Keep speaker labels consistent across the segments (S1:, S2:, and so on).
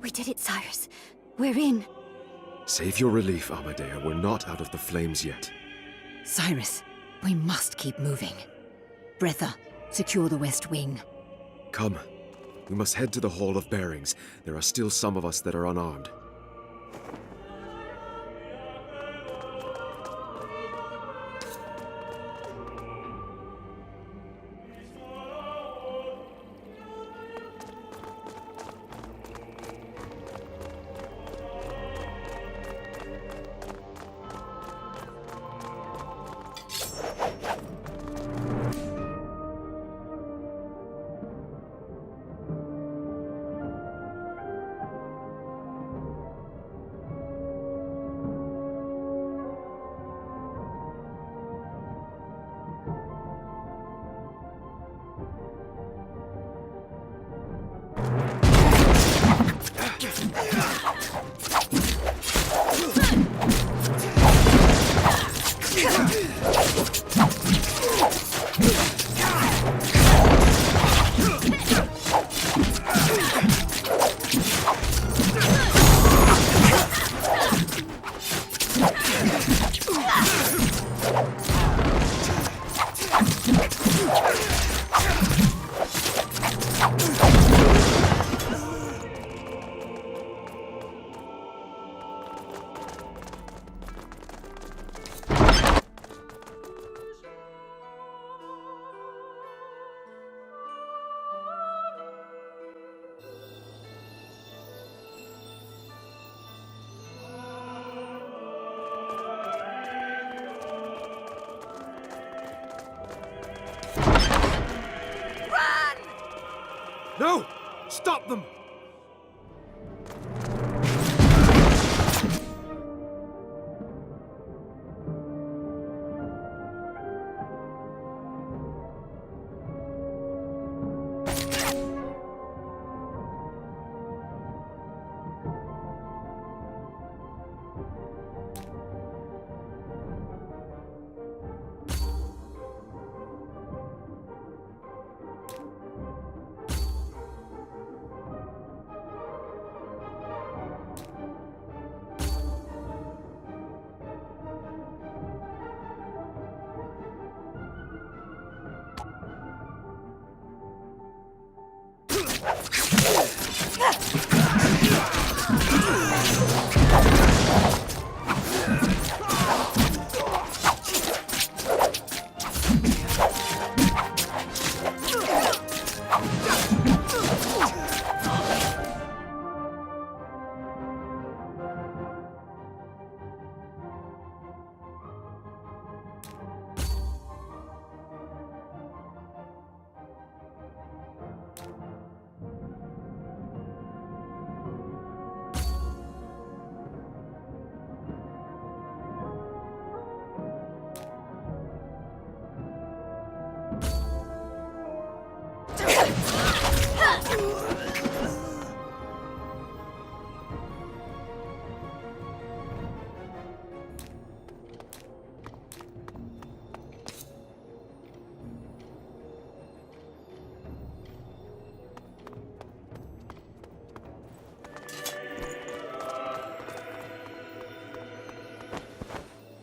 S1: We did it, Cyrus. We're in.
S2: Save your relief, Amadea. We're not out of the flames yet.
S1: Cyrus, we must keep moving. Breatha, secure the west wing.
S2: Come. We must head to the Hall of Bearings. There are still some of us that are unarmed. No! Stop them!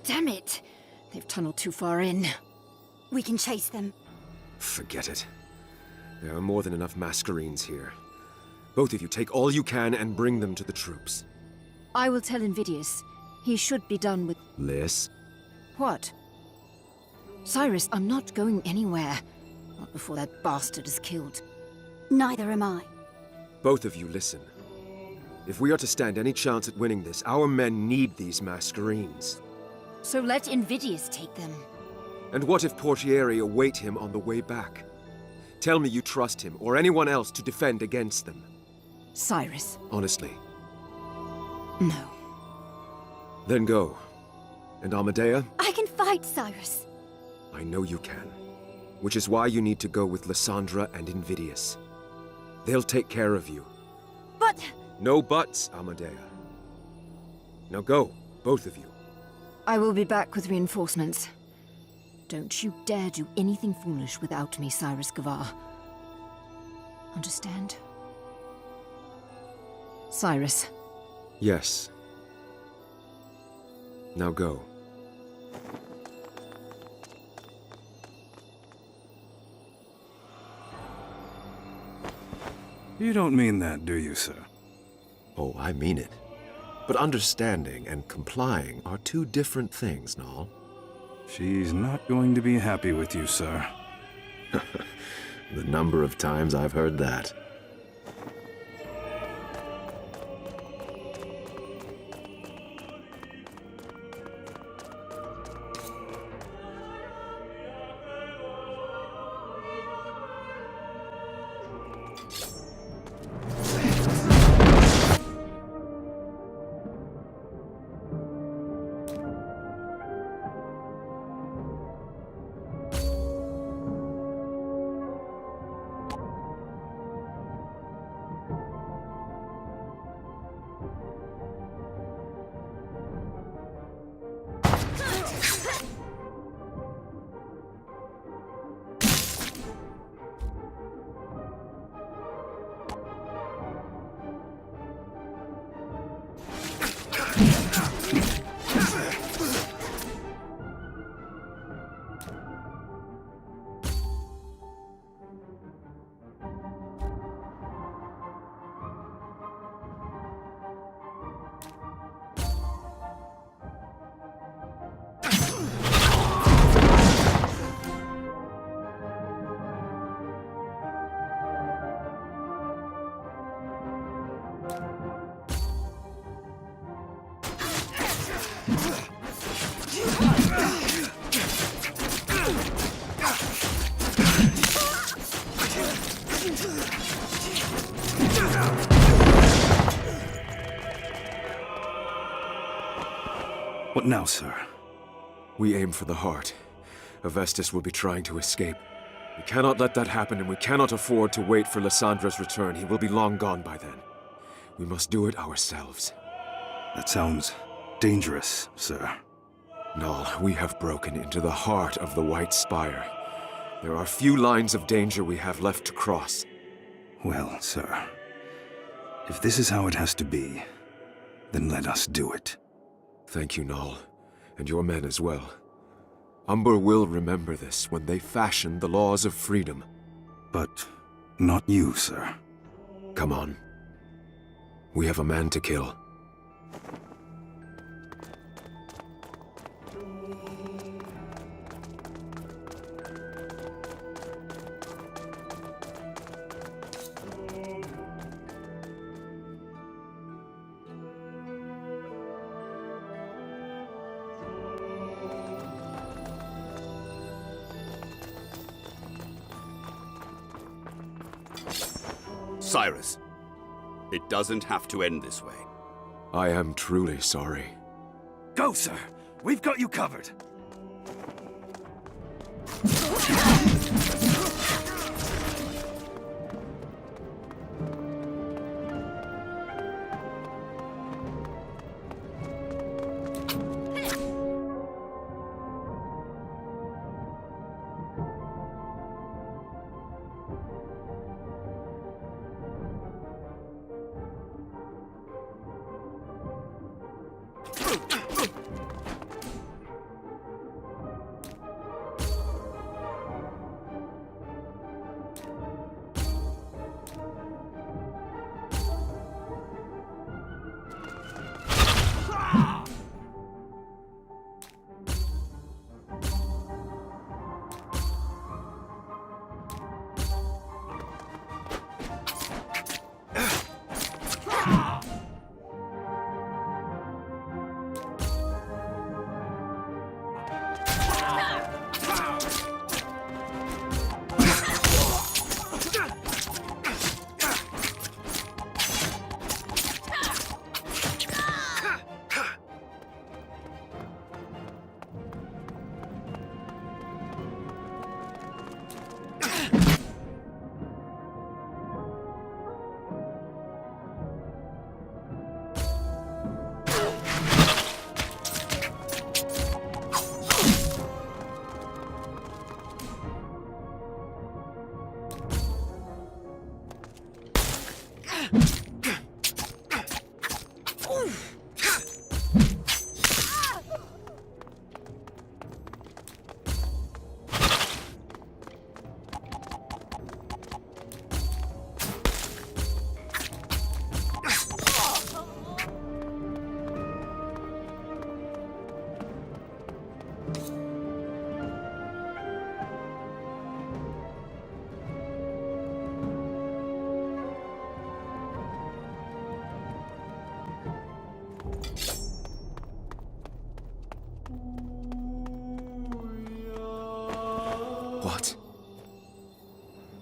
S1: Damn it! They've tunneled too far in. We can chase them.
S2: Forget it. There are more than enough masquerines here. Both of you take all you can and bring them to the troops.
S1: I will tell Invidius. He should be done with...
S2: Liz?
S1: What? Cyrus, I'm not going anywhere. Not before that bastard is killed. Neither am I.
S2: Both of you listen. If we are to stand any chance at winning this, our men need these masquerines.
S1: So let Invidius take them.
S2: And what if Portieri await him on the way back? Tell me you trust him, or anyone else, to defend against them.
S1: Cyrus.
S2: Honestly.
S1: No.
S2: Then go. And Amadea?
S1: I can fight, Cyrus.
S2: I know you can. Which is why you need to go with Lysandra and Invidius. They'll take care of you.
S1: But...
S2: No buts, Amadea. Now go, both of you.
S1: I will be back with reinforcements. Don't you dare do anything foolish without me, Cyrus Gavar. Understand? Cyrus.
S2: Yes. Now go.
S3: You don't mean that, do you, sir?
S2: Oh, I mean it. But understanding and complying are two different things, Nall.
S3: She's not going to be happy with you, sir.
S2: The number of times I've heard that.
S3: What now, sir?
S2: We aim for the heart. Avestas will be trying to escape. We cannot let that happen, and we cannot afford to wait for Lysandra's return. He will be long gone by then. We must do it ourselves.
S3: That sounds dangerous, sir.
S2: Nall, we have broken into the heart of the White Spire. There are few lines of danger we have left to cross.
S3: Well, sir, if this is how it has to be, then let us do it.
S2: Thank you, Nall, and your men as well. Umber will remember this when they fashion the laws of freedom.
S3: But not you, sir.
S2: Come on. We have a man to kill.
S4: Cyrus, it doesn't have to end this way.
S2: I am truly sorry.
S3: Go, sir! We've got you covered!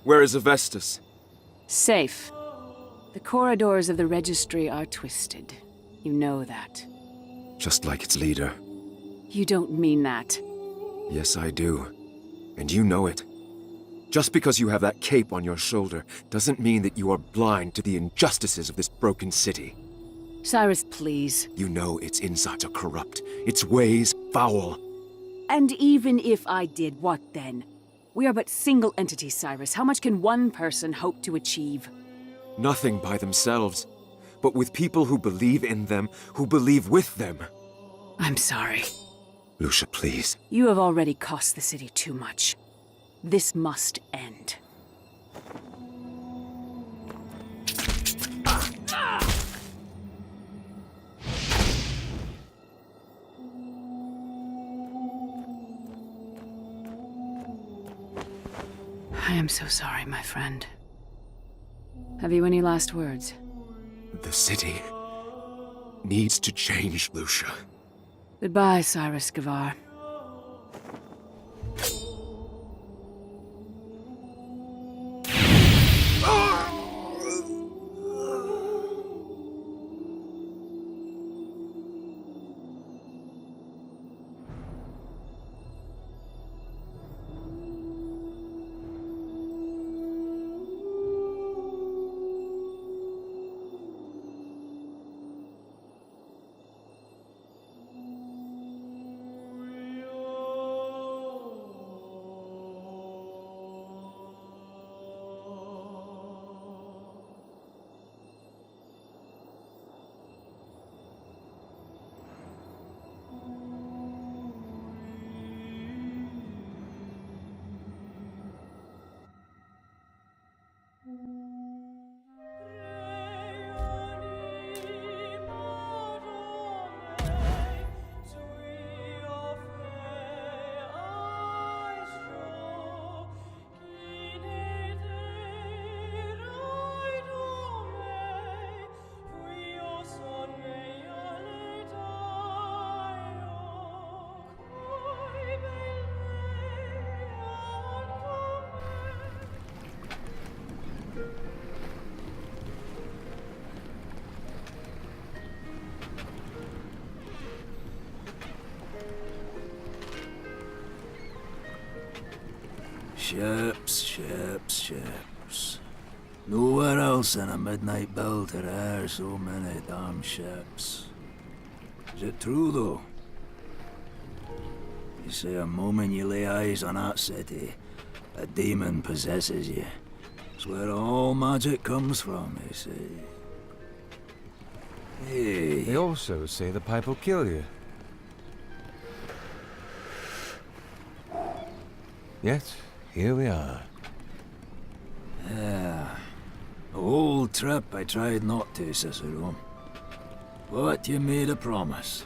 S2: Where is Avestas?
S5: Safe. The corridors of the registry are twisted. You know that.
S2: Just like its leader.
S5: You don't mean that.
S2: Yes, I do. And you know it. Just because you have that cape on your shoulder doesn't mean that you are blind to the injustices of this broken city.
S5: Cyrus, please.
S2: You know its insides are corrupt, its ways foul.
S5: And even if I did, what then? We are but single entities, Cyrus. How much can one person hope to achieve?
S2: Nothing by themselves, but with people who believe in them, who believe with them.
S5: I'm sorry.
S2: Lucia, please.
S5: You have already cost the city too much. This must end. I am so sorry, my friend. Have you any last words?
S2: The city needs to change, Lucia.
S5: Goodbye, Cyrus Gavar.
S6: Ships. Nowhere else in a midnight build are there so many damn ships. Is it true, though? You say a moment you lay eyes on that city, a demon possesses you. It's where all magic comes from, they say. Hey.
S7: They also say the pipe will kill you. Yet, here we are.
S6: Yeah. The whole trip I tried not to, Cicero. But you made a promise.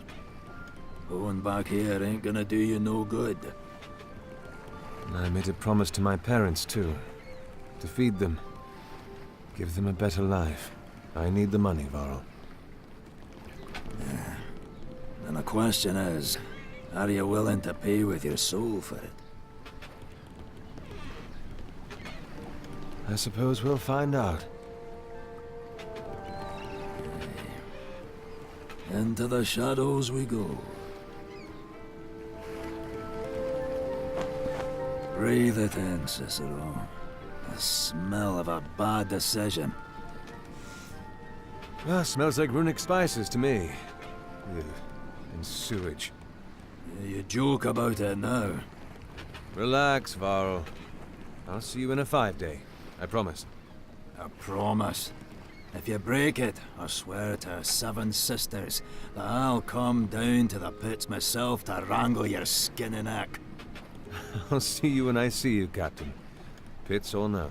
S6: Going back here ain't gonna do you no good.
S7: And I made a promise to my parents, too. To feed them. Give them a better life. I need the money, Varl.
S6: Yeah. And the question is, are you willing to pay with your soul for it?
S7: I suppose we'll find out.
S6: Into the shadows we go. Breathe it in, Cicero. The smell of a bad decision.
S7: Ah, smells like runic spices to me. Ugh, and sewage.
S6: You joke about it now.
S7: Relax, Varl. I'll see you in a 5-day. I promise.
S6: A promise. If you break it, I swear to 7 sisters that I'll come down to the pits myself to wrangle your skinny neck.
S7: I'll see you when I see you, Captain. Pits or no.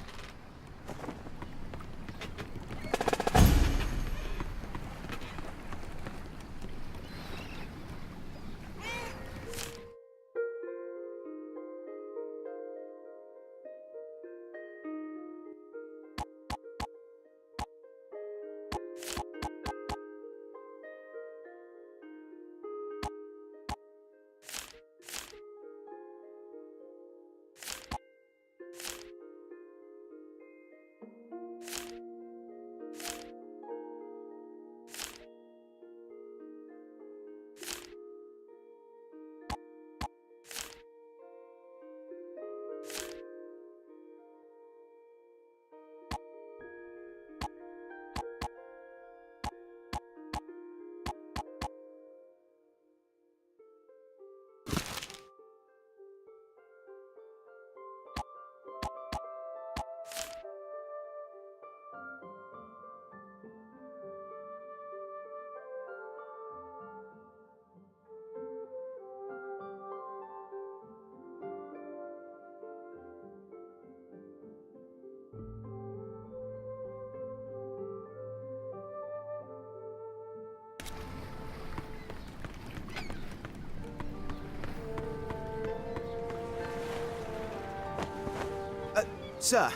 S8: Sir.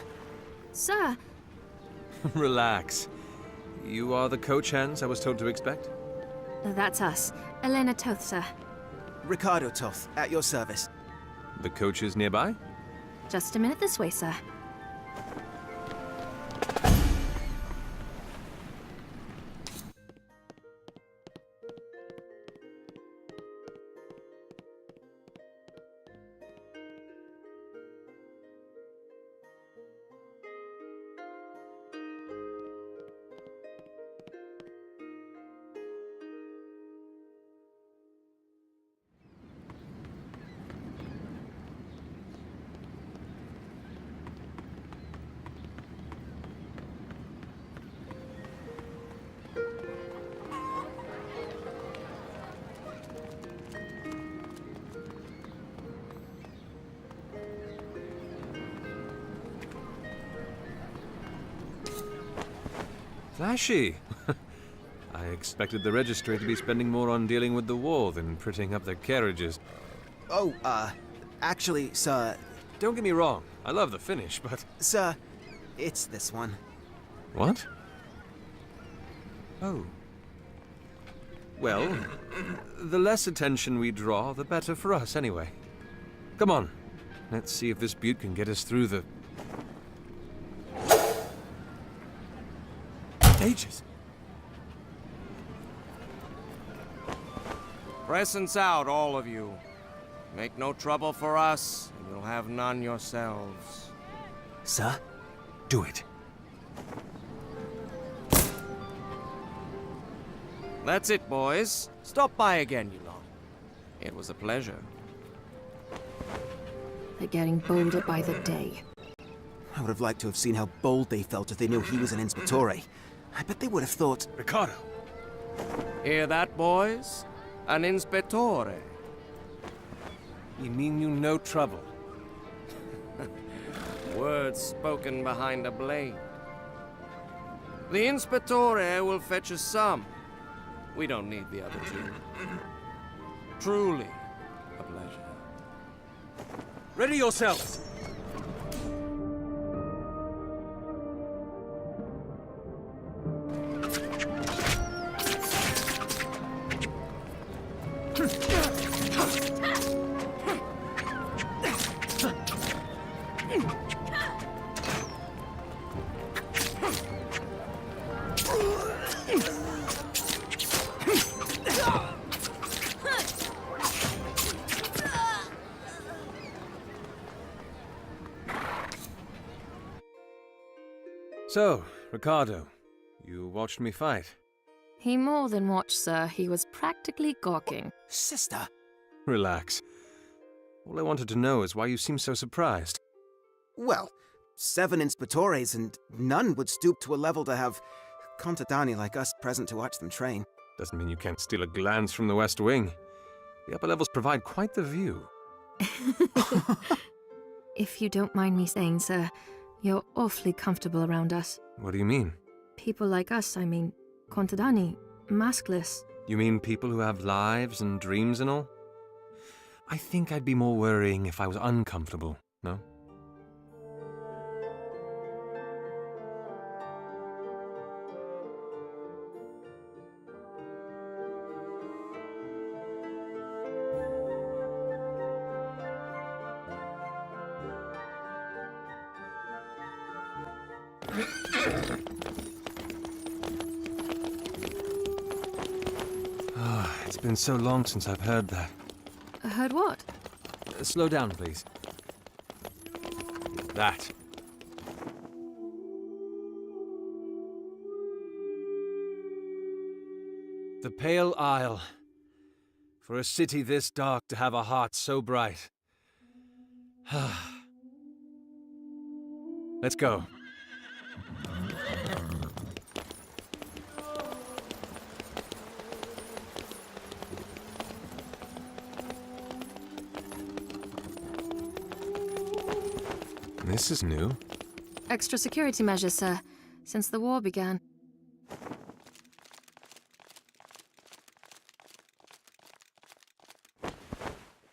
S1: Sir,
S7: Relax. You are the coach hands I was told to expect?
S1: that's us. Elena Toth, sir.
S8: Ricardo Toth, at your service.
S7: The coach is nearby?
S1: Just a minute this way, sir.
S7: Flashy. I expected the registry to be spending more on dealing with the war than prettying up their carriages.
S8: Oh, actually, sir...
S7: Don't get me wrong, I love the finish, but...
S8: Sir, it's this one.
S7: What? Oh. Well, the less attention we draw, the better for us, anyway. Come on, let's see if this butte can get us through the... ages.
S9: Presents out, all of you. Make no trouble for us, and you'll have none yourselves.
S8: Sir, do it.
S9: That's it, boys. Stop by again, you lot. It was a pleasure.
S1: They're getting bolder by the day.
S8: I would have liked to have seen how bold they felt if they knew he was an Inspectore. I bet they would have thought...
S7: Ricardo!
S9: Hear that, boys? An Inspectore.
S7: You mean you know trouble?
S9: Words spoken behind a blade. The Inspectore will fetch us some. We don't need the other two. Truly a pleasure.
S7: Ready yourselves! So, Ricardo, you watched me fight.
S1: He more than watched, sir. He was practically gawking.
S8: Sister!
S7: Relax. All I wanted to know is why you seem so surprised.
S8: Well, 7 Inspectores and none would stoop to a level to have contadani like us present to watch them train.
S7: Doesn't mean you can't steal a glance from the West Wing. The upper levels provide quite the view.
S1: If you don't mind me saying, sir, you're awfully comfortable around us.
S7: What do you mean?
S1: People like us, I mean, contadani, maskless.
S7: You mean people who have lives and dreams and all? I think I'd be more worrying if I was uncomfortable, no? It's been so long since I've heard that.
S1: Heard what?
S7: Slow down, please. That. The Pale Isle. For a city this dark to have a heart so bright. Let's go. This is new.
S10: Extra security measures, sir, since the war began.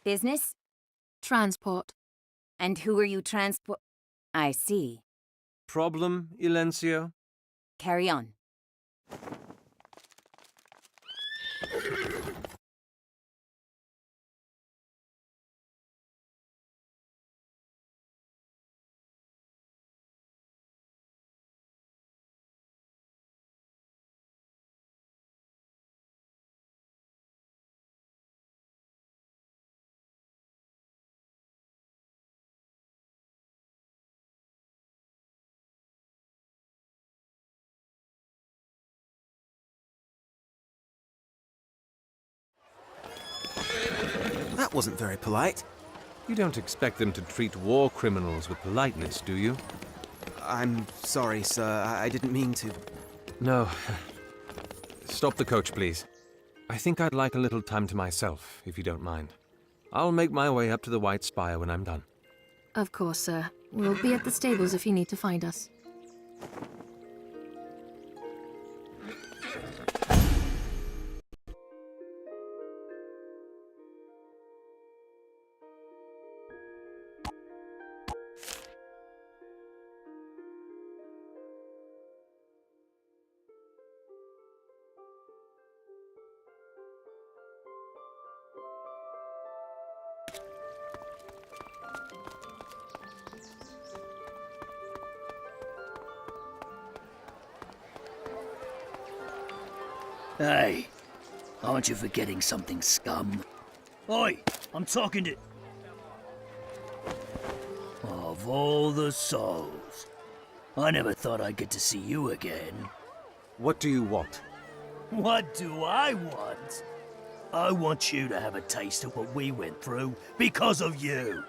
S11: Business?
S10: Transport.
S11: And who are you transport? I see.
S7: Problem, Ilencio?
S11: Carry on.
S8: That wasn't very polite.
S7: You don't expect them to treat war criminals with politeness, do you?
S8: I'm sorry, sir. I didn't mean to.
S7: No. Stop the coach, please. I think I'd like a little time to myself, if you don't mind. I'll make my way up to the White Spire when I'm done.
S10: Of course, sir. We'll be at the stables if you need to find us.
S12: Hey, aren't you forgetting something, scum? Oi, I'm talking to... Of all the souls, I never thought I'd get to see you again.
S7: What do you want?
S12: What do I want? I want you to have a taste of what we went through because of you.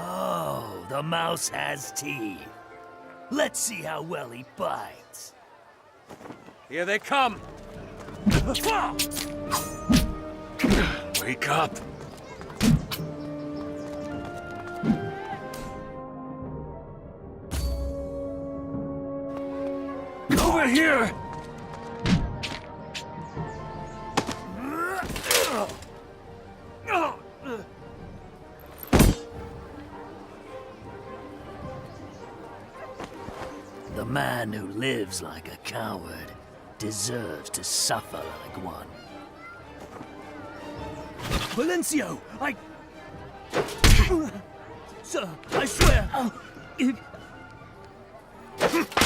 S12: Oh, the mouse has teeth. Let's see how well he bites.
S7: Here they come! Wake up! Over here!
S12: The man who lives like a coward deserves to suffer like one. Valencio, Sir, I swear...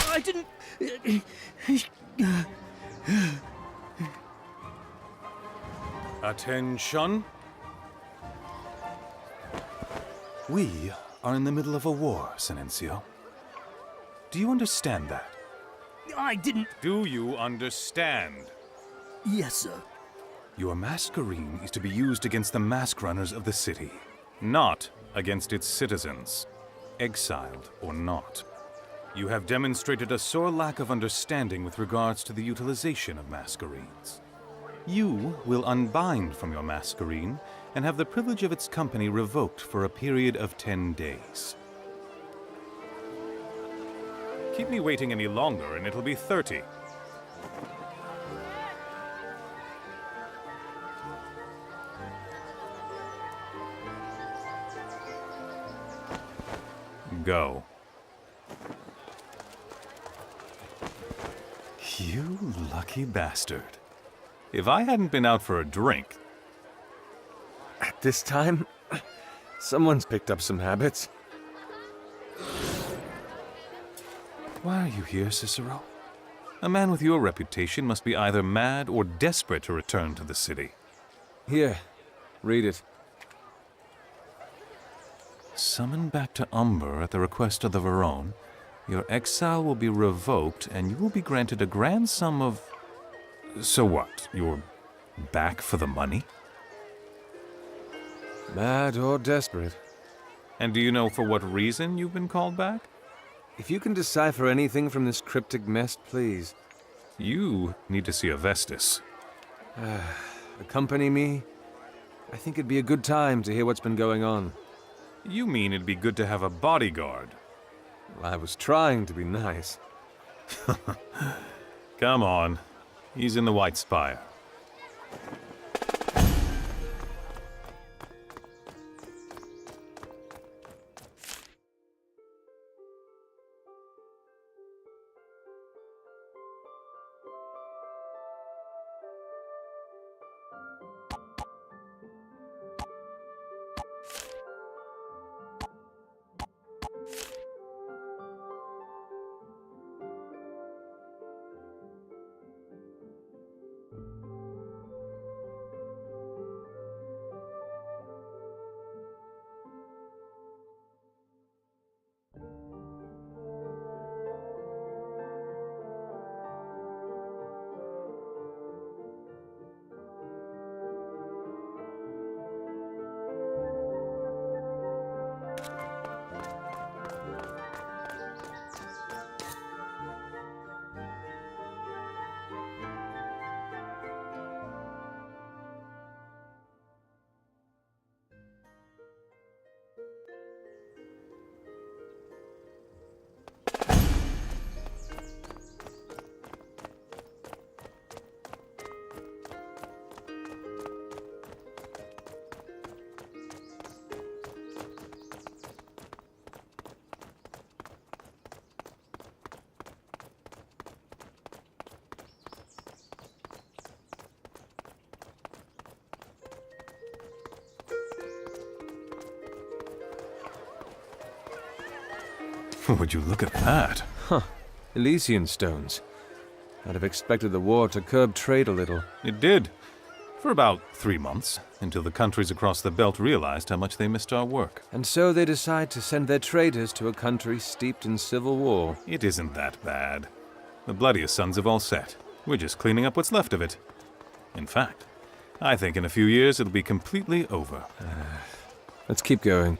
S12: I didn't...
S3: Attention. We are in the middle of a war, Silencio. Do you understand that?
S12: I didn't...
S3: Do you understand?
S12: Yes, sir.
S3: Your masquerine is to be used against the mask runners of the city, not against its citizens, exiled or not. You have demonstrated a sore lack of understanding with regards to the utilization of masquerines. You will unbind from your masquerine and have the privilege of its company revoked for a period of 10 days. Keep me waiting any longer and it'll be 30. Go. You lucky bastard. If I hadn't been out for a drink...
S7: At this time, someone's picked up some habits.
S3: Why are you here, Cicero? A man with your reputation must be either mad or desperate to return to the city.
S7: Here, read it.
S3: Summoned back to Umber at the request of the Verone, your exile will be revoked and you will be granted a grand sum of... So what? You're back for the money?
S7: Mad or desperate.
S3: And do you know for what reason you've been called back?
S7: If you can decipher anything from this cryptic mess, please.
S3: You need to see Avestas.
S7: Accompany me? I think it'd be a good time to hear what's been going on.
S3: You mean it'd be good to have a bodyguard?
S7: Well, I was trying to be nice.
S3: Come on. He's in the White Spire. Would you look at that?
S7: Huh. Elysian stones. I'd have expected the war to curb trade a little.
S3: It did. For about 3 months, until the countries across the belt realized how much they missed our work.
S7: And so they decide to send their traders to a country steeped in civil war.
S3: It isn't that bad. The bloodiest suns have all set. We're just cleaning up what's left of it. In fact, I think in a few years it'll be completely over.
S7: Let's keep going.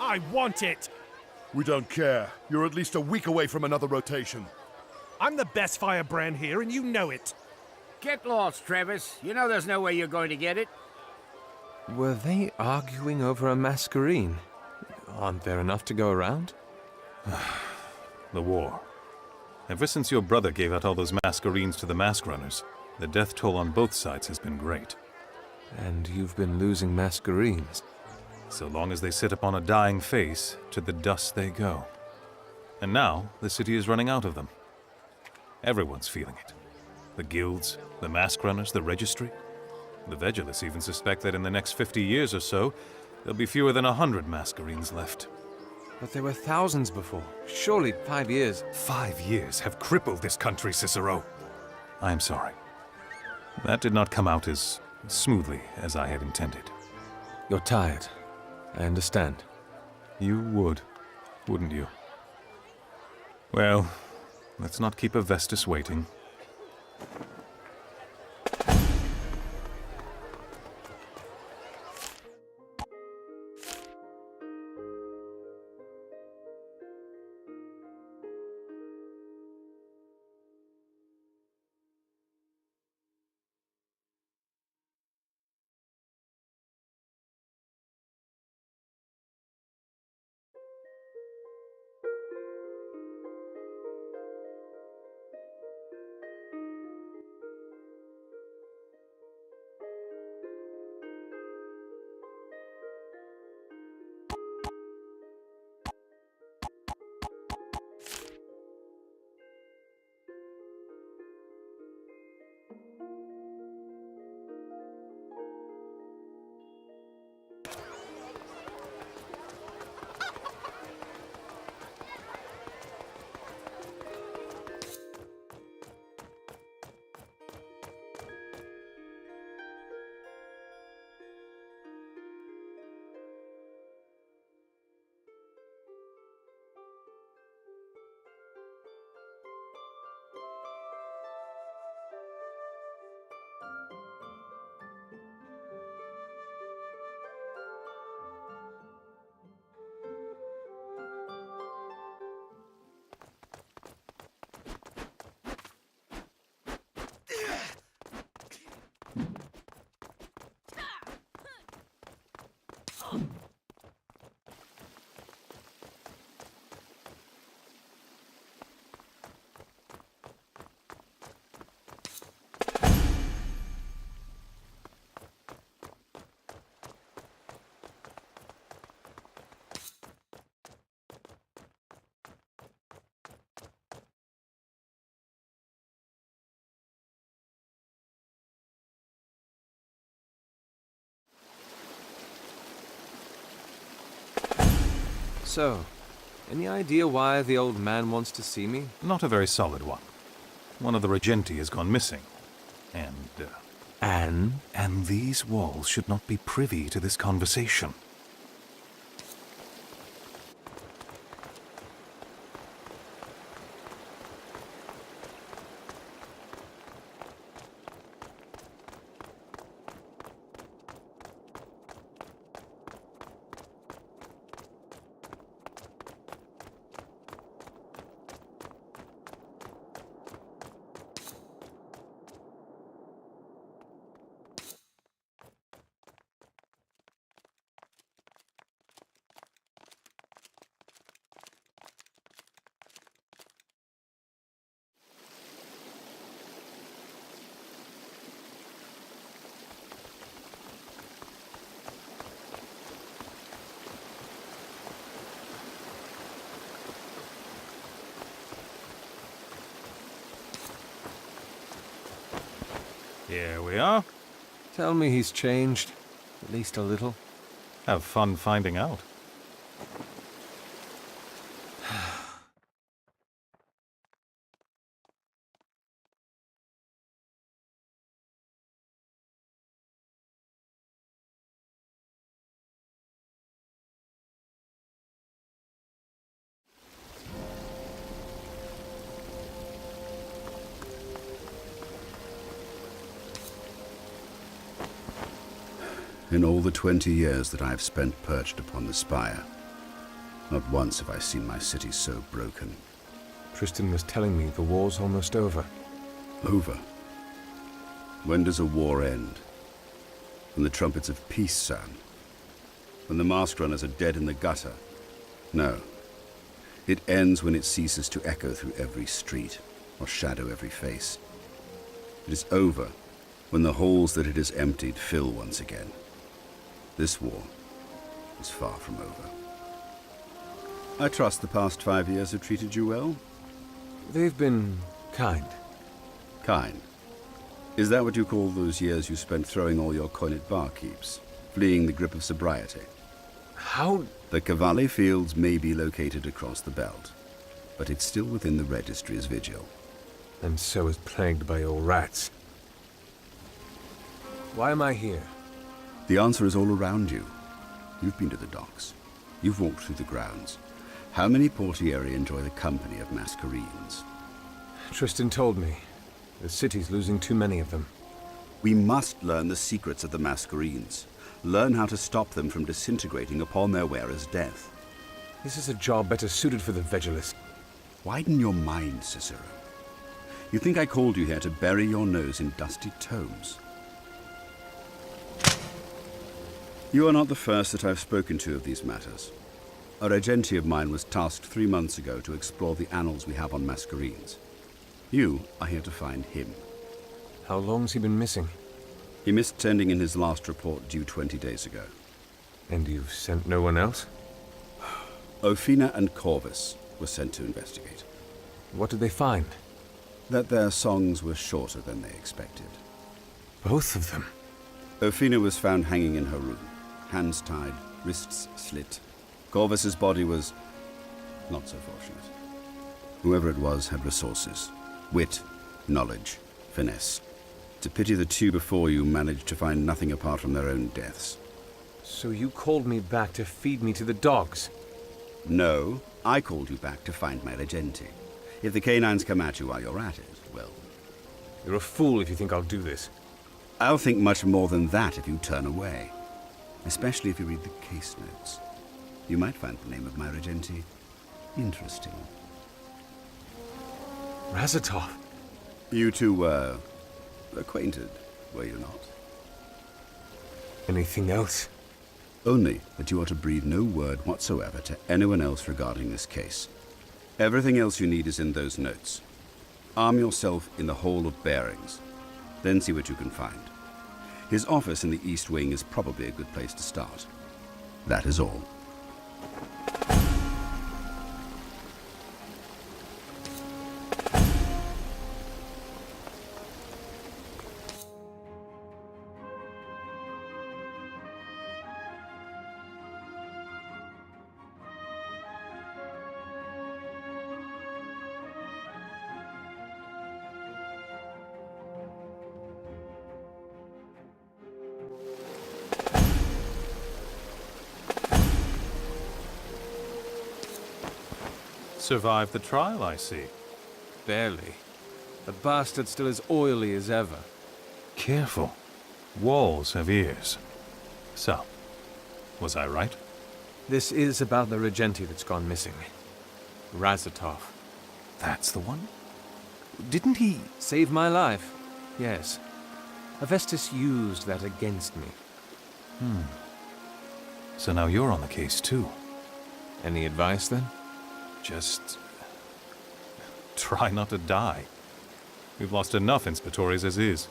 S13: I want it!
S14: We don't care. You're at least a week away from another rotation.
S13: I'm the best firebrand here, and you know it.
S15: Get lost, Travis. You know there's no way you're going to get it.
S7: Were they arguing over a masquerine? Aren't there enough to go around?
S3: The war. Ever since your brother gave out all those masquerines to the mask runners, the death toll on both sides has been great.
S7: And you've been losing masquerines.
S3: So long as they sit upon a dying face, to the dust they go. And now, the city is running out of them. Everyone's feeling it. The guilds, the mask runners, the registry. The Vigilists even suspect that in the next 50 years or so, there'll be fewer than 100 masquerines left.
S7: But there were thousands before. Surely 5 years.
S3: 5 years have crippled this country, Cicero. I am sorry. That did not come out as smoothly as I had intended.
S7: You're tired. I understand.
S3: You would, wouldn't you? Well, let's not keep Avestas waiting.
S7: So, any idea why the old man wants to see me?
S3: Not a very solid one. One of the Regenti has gone missing. And these walls should not be privy to this conversation. Here we are.
S7: Tell me he's changed, at least a little.
S3: Have fun finding out.
S4: In all the 20 years that I have spent perched upon the spire, not once have I seen my city so broken.
S7: Tristan was telling me the war's almost over.
S4: Over? When does a war end? When the trumpets of peace sound? When the mask runners are dead in the gutter? No. It ends when it ceases to echo through every street, or shadow every face. It is over when the halls that it has emptied fill once again. This war is far from over. I trust the past 5 years have treated you well?
S7: They've been kind.
S4: Kind? Is that what you call those years you spent throwing all your coin at barkeeps, fleeing the grip of sobriety?
S7: How?
S4: The Cavalli Fields may be located across the belt, but it's still within the registry as Vigil.
S7: And so is plagued by your rats. Why am I here?
S4: The answer is all around you. You've been to the docks. You've walked through the grounds. How many portieri enjoy the company of masquerines?
S7: Tristan told me. The city's losing too many of them.
S4: We must learn the secrets of the masquerines. Learn how to stop them from disintegrating upon their wearer's death.
S7: This is a job better suited for the Vigilists.
S4: Widen your mind, Cicero. You think I called you here to bury your nose in dusty tomes? You are not the first that I've spoken to of these matters. A regenti of mine was tasked 3 months ago to explore the annals we have on masquerines. You are here to find him.
S7: How long's he been missing?
S4: He missed sending in his last report due 20 days ago.
S7: And you've sent no one else?
S4: Ophina and Corvus were sent to investigate.
S7: What did they find?
S4: That their songs were shorter than they expected.
S7: Both of them?
S4: Ophina was found hanging in her room, hands tied, wrists slit. Corvus's body was not so fortunate. Whoever it was had resources, wit, knowledge, finesse. To pity the two before you managed to find nothing apart from their own deaths.
S7: So you called me back to feed me to the dogs?
S4: No, I called you back to find my regenti. If the canines come at you while you're at it, well...
S7: You're a fool if you think I'll do this.
S4: I'll think much more than that if you turn away. Especially if you read the case notes. You might find the name of my regenti interesting.
S7: Razatov?
S4: You two were acquainted, were you not?
S7: Anything else?
S4: Only that you are to breathe no word whatsoever to anyone else regarding this case. Everything else you need is in those notes. Arm yourself in the Hall of Bearings. Then see what you can find. His office in the East Wing is probably a good place to start. That is all.
S3: Survived the trial, I see.
S7: Barely. The bastard's still as oily as ever.
S3: Careful. Walls have ears. So, was I right?
S7: This is about the Regenti that's gone missing. Razatov.
S3: That's the one? Didn't he...
S7: Save my life? Yes. Avestas used that against me.
S3: So now you're on the case, too.
S7: Any advice, then?
S3: Just... try not to die. We've lost enough inspectores as is.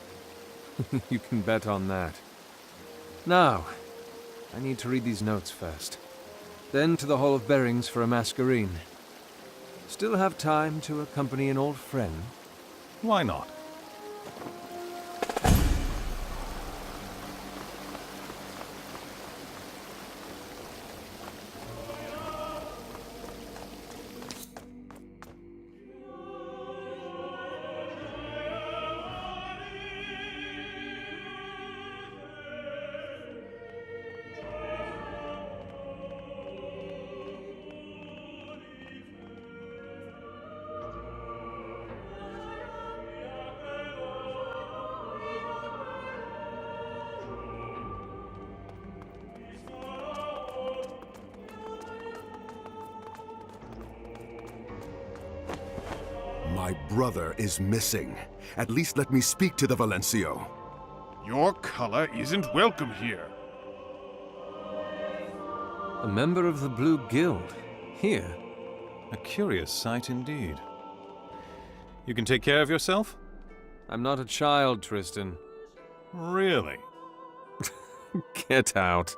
S7: You can bet on that. Now, I need to read these notes first. Then to the Hall of Bearings for a masquerine. Still have time to accompany an old friend?
S3: Why not?
S14: My brother is missing. At least let me speak to the Valencio.
S16: Your color isn't welcome here.
S7: A member of the Blue Guild. Here.
S3: A curious sight indeed. You can take care of yourself?
S7: I'm not a child, Tristan.
S3: Really?
S7: Get out.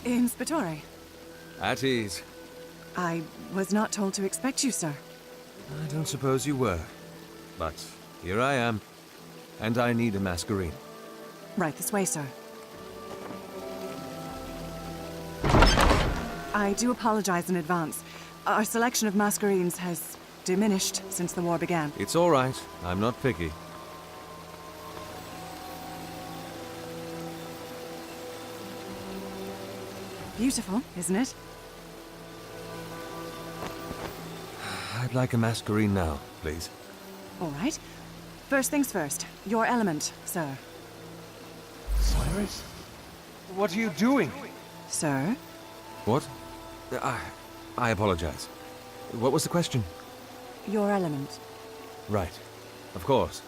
S17: Inspectore.
S7: At ease.
S17: I was not told to expect you, sir.
S7: I don't suppose you were. But here I am. And I need a masquerine.
S17: Right this way, sir. I do apologize in advance. Our selection of masquerines has diminished since the war began.
S7: It's all right. I'm not picky.
S17: Beautiful, isn't it?
S7: I'd like a masquerine now, please.
S17: All right. First things first. Your element, sir.
S7: Cyrus? What are you doing?
S17: Sir?
S7: What? I apologize. What was the question?
S17: Your element.
S7: Right. Of course.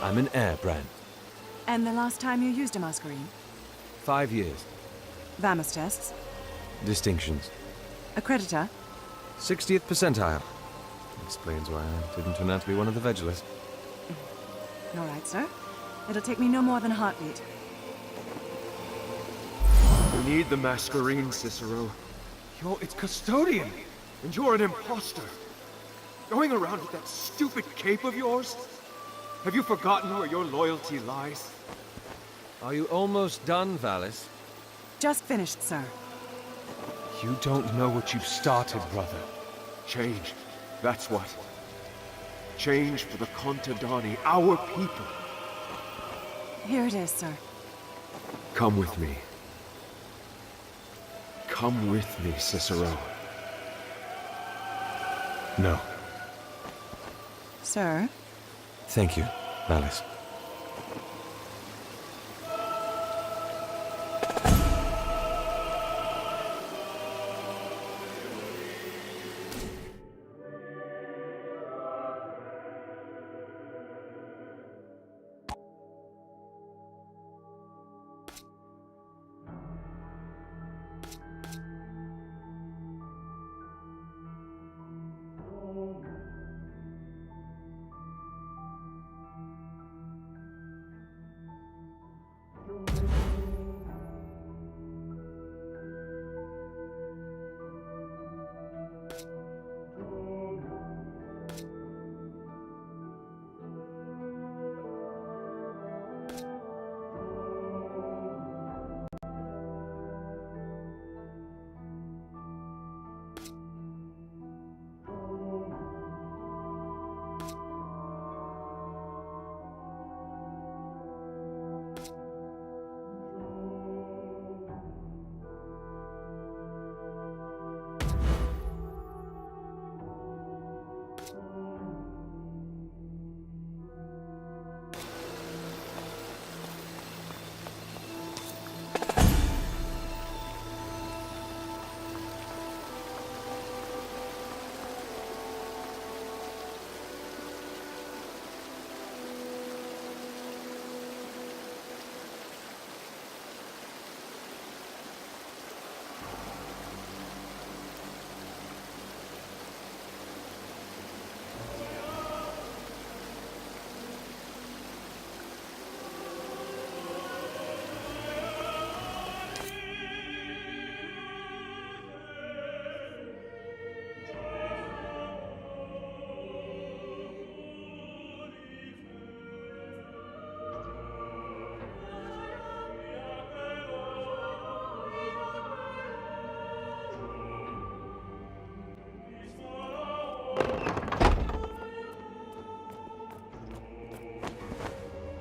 S7: I'm an heir, Bran.
S17: And the last time you used a masquerine?
S7: 5 years.
S17: Vamus tests?
S7: Distinctions.
S17: Accreditor?
S7: 60th percentile. Explains why I didn't turn out to be one of the Vigilers.
S17: All right, sir. It'll take me no more than a heartbeat.
S2: We need the masquerine, Cicero.
S7: It's custodian!
S2: And you're an imposter. Going around with that stupid cape of yours? Have you forgotten where your loyalty lies?
S7: Are you almost done, Valis?
S17: Just finished, sir.
S7: You don't know what you've started, brother.
S2: Change. That's what. Change for the Contadani, our people.
S17: Here it is, sir.
S2: Come with me. Come with me, Cicero.
S7: No.
S17: Sir?
S7: Thank you, Valis.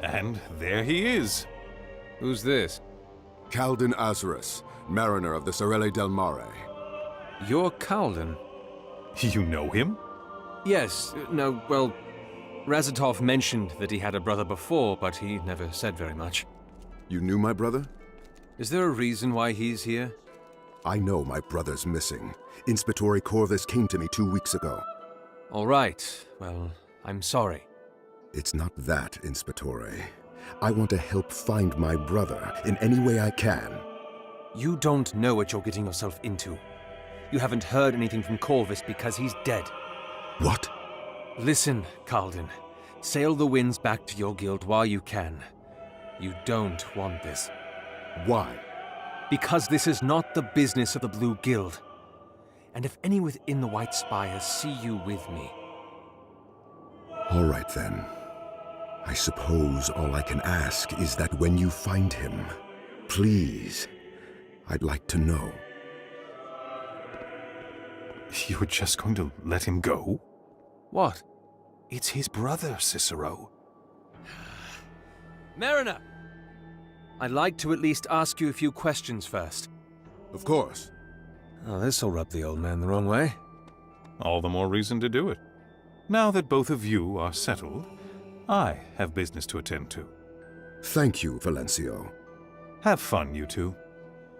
S3: And there he is.
S7: Who's this?
S14: Calden Azarus, mariner of the Sorelle del Mare.
S7: You're Calden?
S3: You know him?
S7: Yes. No, well, Razatov mentioned that he had a brother before, but he never said very much.
S14: You knew my brother?
S7: Is there a reason why he's here?
S14: I know my brother's missing. Inspectore Corvus came to me 2 weeks ago.
S7: All right. Well, I'm sorry.
S14: It's not that, Inspectore. I want to help find my brother in any way I can.
S7: You don't know what you're getting yourself into. You haven't heard anything from Corvus because he's dead.
S14: What?
S7: Listen, Calden. Sail the winds back to your guild while you can. You don't want this.
S14: Why?
S7: Because this is not the business of the Blue Guild. And if any within the White Spire see you with me...
S14: All right, then. I suppose all I can ask is that when you find him, please, I'd like to know.
S3: You're just going to let him go?
S7: What?
S3: It's his brother, Cicero.
S7: Mariner! I'd like to at least ask you a few questions first.
S14: Of course.
S7: Oh, this'll rub the old man the wrong way.
S3: All the more reason to do it. Now that both of you are settled, I have business to attend to.
S14: Thank you, Valencio.
S3: Have fun, you two.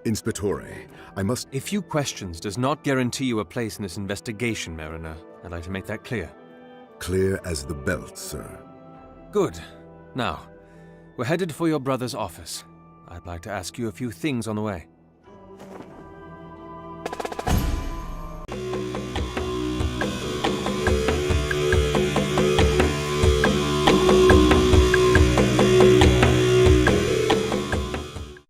S14: Inspectore, I must...
S7: A few questions does not guarantee you a place in this investigation, Mariner. I'd like to make that clear.
S14: Clear as the belt, sir.
S7: Good. Now, we're headed for your brother's office. I'd like to ask you a few things on the way.